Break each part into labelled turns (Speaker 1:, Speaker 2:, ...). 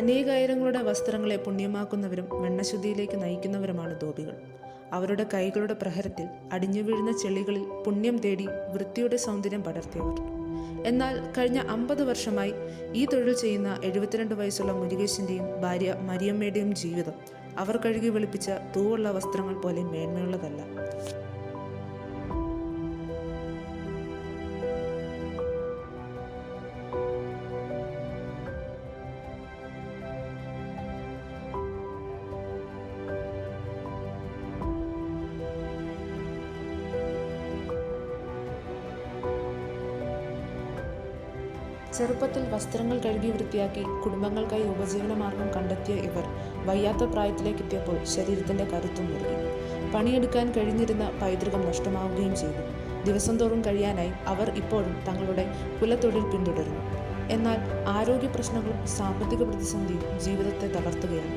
Speaker 1: അനേകായിരങ്ങളുടെ വസ്ത്രങ്ങളെ പുണ്യമാക്കുന്നവരും വെണ്ണശുദ്ധിയിലേക്ക് നയിക്കുന്നവരുമാണ് ധോബികൾ. അവരുടെ കൈകളുടെ പ്രഹരത്തിൽ അടിഞ്ഞു വീഴുന്ന ചെളികളിൽ പുണ്യം തേടി വൃത്തിയുടെ സൗന്ദര്യം പടർത്തിയവർ. എന്നാൽ കഴിഞ്ഞ 50 വർഷമായി ഈ തൊഴിൽ ചെയ്യുന്ന 72 വയസ്സുള്ള മുരുകേശിൻ്റെയും ഭാര്യ മരിയമ്മയുടെയും ജീവിതം അവർ കഴുകി വെളുപ്പിച്ച തൂവുള്ള വസ്ത്രങ്ങൾ പോലെ മേന്മയുള്ളതല്ല. ചെറുപ്പത്തിൽ വസ്ത്രങ്ങൾ കഴുകി വൃത്തിയാക്കി കുടുംബങ്ങൾക്കായി ഉപജീവനമാർഗം കണ്ടെത്തിയ ഇവർ വയ്യാത്ത പ്രായത്തിലേക്കെത്തിയപ്പോൾ ശരീരത്തിന്റെ കരുത്തും മുറുകി. പണിയെടുക്കാൻ കഴിഞ്ഞിരുന്ന പൈതൃകം നഷ്ടമാവുകയും ചെയ്തു. ദിവസം തോറും കഴിയാനായി അവർ ഇപ്പോഴും തങ്ങളുടെ കുലത്തൊഴിൽ പിന്തുടരുന്നു. എന്നാൽ ആരോഗ്യ പ്രശ്നങ്ങളും സാമ്പത്തിക പ്രതിസന്ധിയും ജീവിതത്തെ തളർത്തുകയാണ്.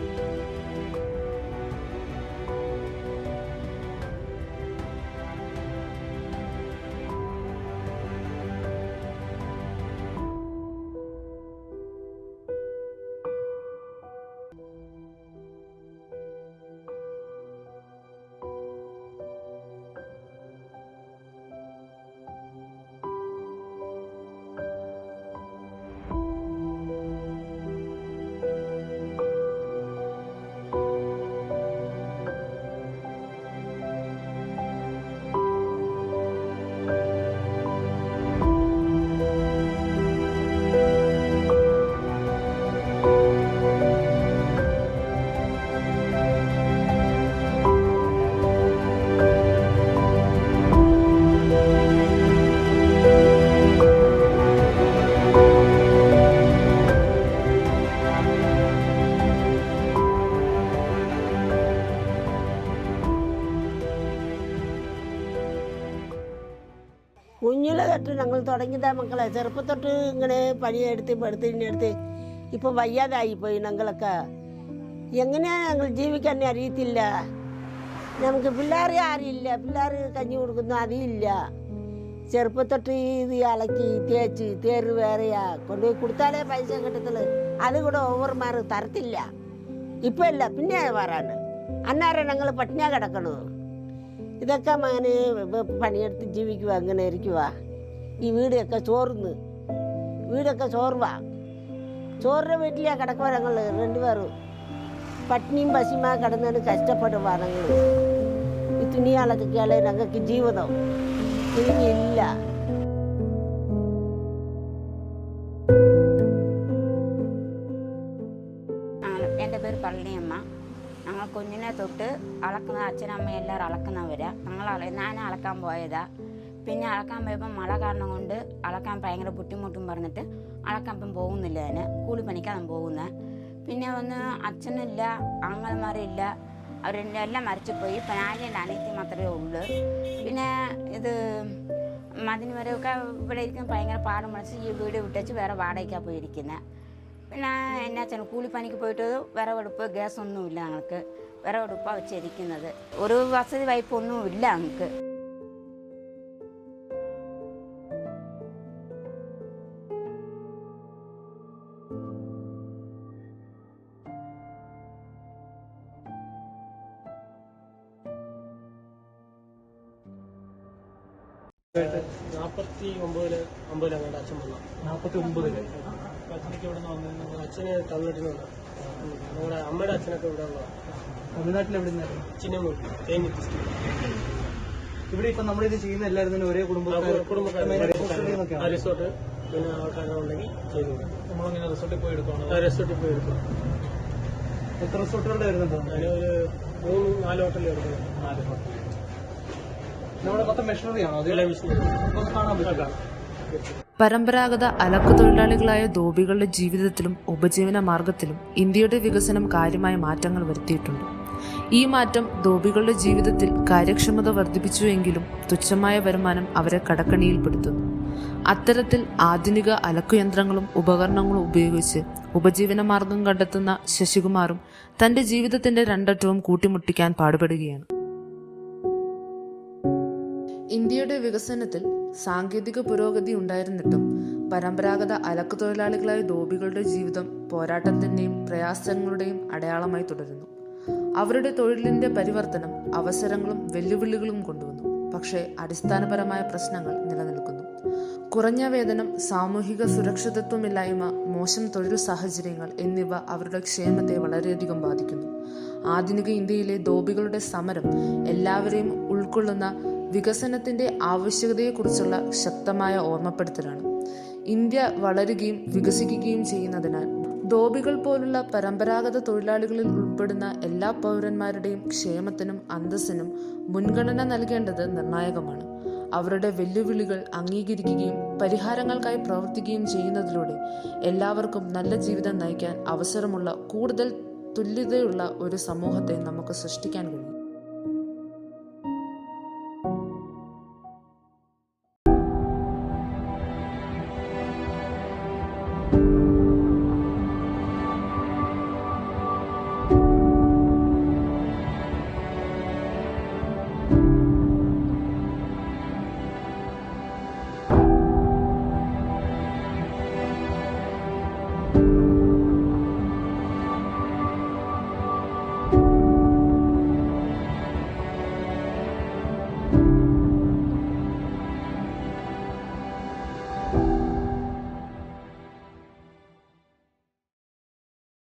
Speaker 2: കുഞ്ഞിലെ തൊട്ട് ഞങ്ങൾ തുടങ്ങിയതാ മക്കളെ. ചെറുപ്പത്തൊട്ട് ഇങ്ങനെ പണിയെടുത്ത് ഇപ്പം വയ്യാതായിപ്പോയി. ഞങ്ങളൊക്കെ എങ്ങനെയാ ഞങ്ങൾ ജീവിക്കാൻ അറിയത്തില്ല. നമുക്ക് പിള്ളേർ ആരില്ല, പിള്ളേർ കഞ്ഞി കൊടുക്കുന്നു അതില്ല. ചെറുപ്പത്തൊട്ട് ഇത് അലക്കി തേച്ച് തേറ് വേറെയാ കൊണ്ടുപോയി കൊടുത്താലേ പൈസ കിട്ടത്തുള്ളു. അത് കൂടെ ഓവർമാർ തരത്തില്ല. ഇപ്പം ഇല്ല, പിന്നെ വരാണ് അന്നേരം ഞങ്ങൾ പട്ടിണിയാ കിടക്കണു. ഇതൊക്കെ മകന് പണിയെടുത്ത് ജീവിക്കുക, അങ്ങനെ ഇരിക്കുക. ഈ വീടൊക്കെ വീടൊക്കെ ചോർവാ. ചോറിൻ്റെ വീട്ടിലാണ് കിടക്കുക. ഞങ്ങൾ രണ്ടുപേരും പട്ടിണിയും പശിയുമാ കിടന്നതിന് കഷ്ടപ്പെടുവാ. ഞങ്ങൾ ഈ തുണിയാളൊക്കെയാലേ ഞങ്ങൾക്ക് ജീവിതം ഇല്ല.
Speaker 3: എൻ്റെ പേര് പള്ളിയമ്മ. ഞങ്ങൾ കുഞ്ഞിനെ തൊട്ട് അളക്കുന്ന അച്ഛനമ്മ എല്ലാവരും അളക്കുന്നവരാണ്. ഞാൻ അളക്കാൻ പോയതാ. പിന്നെ അളക്കാൻ പോയപ്പോൾ മഴ കാരണം കൊണ്ട് അളക്കാൻ ഭയങ്കര ബുദ്ധിമുട്ടും പറഞ്ഞിട്ട് അളക്കാൻ ഇപ്പം പോകുന്നില്ല. അതിന് കൂലിപ്പണിക്കാണ് പോകുന്നത്. പിന്നെ ഒന്ന് അച്ഛനില്ല, ആങ്ങളമാരില്ല, അവരെല്ലാം മരിച്ചുപോയി. ഇപ്പം ഞാനും എൻ്റെ അനിയത്തി മാത്രമേ ഉള്ളൂ. പിന്നെ ഇത് മതിന് വരെയൊക്കെ ഇവിടെ ഇരിക്കുന്ന ഭയങ്കര പാടും മനസ്സ്. ഈ വീട് വിട്ടേച്ച് വേറെ വാടകയ്ക്കാണ് പോയിരിക്കുന്നത്. പിന്നെ എന്നാ വെച്ചാൽ കൂലിപ്പണിക്ക് പോയിട്ട് വിറവെടുപ്പ് ഗ്യാസൊന്നുമില്ല. ഞങ്ങൾക്ക് വിറവെടുപ്പാണ് വെച്ചിരിക്കുന്നത്. ഒരു വസതി വായ്പൊന്നും ഇല്ല ഞങ്ങൾക്ക്.
Speaker 4: അങ്ങോട്ട് അച്ഛൻ വന്നു. 49 അച്ഛനൊക്കെ ഇവിടെ നിന്ന് വന്നു. അച്ഛന് തമിഴ്നാട്ടിൽ നിന്ന്. നമ്മുടെ അമ്മയുടെ അച്ഛനൊക്കെ ഇവിടെ ഉള്ളതാണ്.
Speaker 5: തമിഴ്നാട്ടിൽ എവിടെ നിന്നായിരുന്നു?
Speaker 4: ചിന്നമൂർ തേനി ഡിസ്ട്രിക്ട്.
Speaker 5: ഇവിടെ ഇപ്പം നമ്മളിത് ചെയ്യുന്ന എല്ലാവരും തന്നെ ഒരേ കുടുംബക്കാർ
Speaker 4: റിസോർട്ട് പിന്നെ ആൾക്കാരുണ്ടെങ്കിൽ ചെയ്തു.
Speaker 5: നമ്മളങ്ങനെ റിസോർട്ടിൽ പോയി എടുക്കണം.
Speaker 4: റിസോർട്ടിൽ പോയി എടുക്കും.
Speaker 5: എത്ര റിസോർട്ടുകളുടെ വരുന്നുണ്ടോ?
Speaker 4: അതിനൊരു 3-4 ഹോട്ടലിൽ എടുക്കുന്നത്.
Speaker 5: 4 ഹോട്ടൽ. നമ്മുടെ മൊത്തം മെഷീനറിയാണോ?
Speaker 4: അതെല്ലാം മെഷീനറി
Speaker 5: കാണാൻ പറ്റില്ല.
Speaker 1: പരമ്പരാഗത അലക്കുതൊഴിലാളികളായ ധോബികളുടെ ജീവിതത്തിലും ഉപജീവന മാർഗത്തിലും ഇന്ത്യയുടെ വികസനം കാര്യമായ മാറ്റങ്ങൾ വരുത്തിയിട്ടുണ്ട്. ഈ മാറ്റം ധോബികളുടെ ജീവിതത്തിൽ കാര്യക്ഷമത വർദ്ധിപ്പിച്ചുവെങ്കിലും തുച്ഛമായ വരുമാനം അവരെ കടക്കണിയിൽപ്പെടുത്തുന്നു. അത്തരത്തിൽ ആധുനിക അലക്കുയന്ത്രങ്ങളും ഉപകരണങ്ങളും ഉപയോഗിച്ച് ഉപജീവന മാർഗം കണ്ടെത്തുന്ന ശശികുമാറും തന്റെ ജീവിതത്തിന്റെ രണ്ടറ്റവും കൂട്ടിമുട്ടിക്കാൻ പാടുപെടുകയാണ്. ഇന്ത്യയുടെ വികസനത്തിൽ സാങ്കേതിക പുരോഗതി ഉണ്ടായിരുന്നിട്ടും പരമ്പരാഗത അലക്ക് തൊഴിലാളികളായ ധോബികളുടെ ജീവിതം പോരാട്ടത്തിൻ്റെയും പ്രയാസങ്ങളുടെയും അടയാളമായി തുടരുന്നു. അവരുടെ തൊഴിലിൻ്റെ പരിവർത്തനം അവസരങ്ങളും വെല്ലുവിളികളും കൊണ്ടുവന്നു. പക്ഷേ അടിസ്ഥാനപരമായ പ്രശ്നങ്ങൾ നിലനിൽക്കുന്നു. കുറഞ്ഞ വേതനം, സാമൂഹിക സുരക്ഷിതത്വമില്ലായ്മ, മോശം തൊഴിൽ സാഹചര്യങ്ങൾ എന്നിവ അവരുടെ ക്ഷേമത്തെ വളരെയധികം ബാധിക്കുന്നു. ആധുനിക ഇന്ത്യയിലെ ധോബികളുടെ സമരം എല്ലാവരെയും ഉൾക്കൊള്ളുന്ന വികസനത്തിന്റെ ആവശ്യകതയെക്കുറിച്ചുള്ള ശക്തമായ ഓർമ്മപ്പെടുത്തലാണ്. ഇന്ത്യ വളരുകയും വികസിക്കുകയും ചെയ്യുന്നതിനാൽ ധോബികൾ പോലുള്ള പരമ്പരാഗത തൊഴിലാളികളിൽ ഉൾപ്പെടുന്ന എല്ലാ പൗരന്മാരുടെയും ക്ഷേമത്തിനും അന്തസ്സിനും മുൻഗണന നൽകേണ്ടത് നിർണായകമാണ്. അവരുടെ വെല്ലുവിളികൾ അംഗീകരിക്കുകയും പരിഹാരങ്ങൾക്കായി പ്രവർത്തിക്കുകയും ചെയ്യുന്നതിലൂടെ എല്ലാവർക്കും നല്ല ജീവിതം നയിക്കാൻ അവസരമുള്ള കൂടുതൽ തുല്യതയുള്ള ഒരു സമൂഹത്തെ നമുക്ക് സൃഷ്ടിക്കാൻ കഴിയും.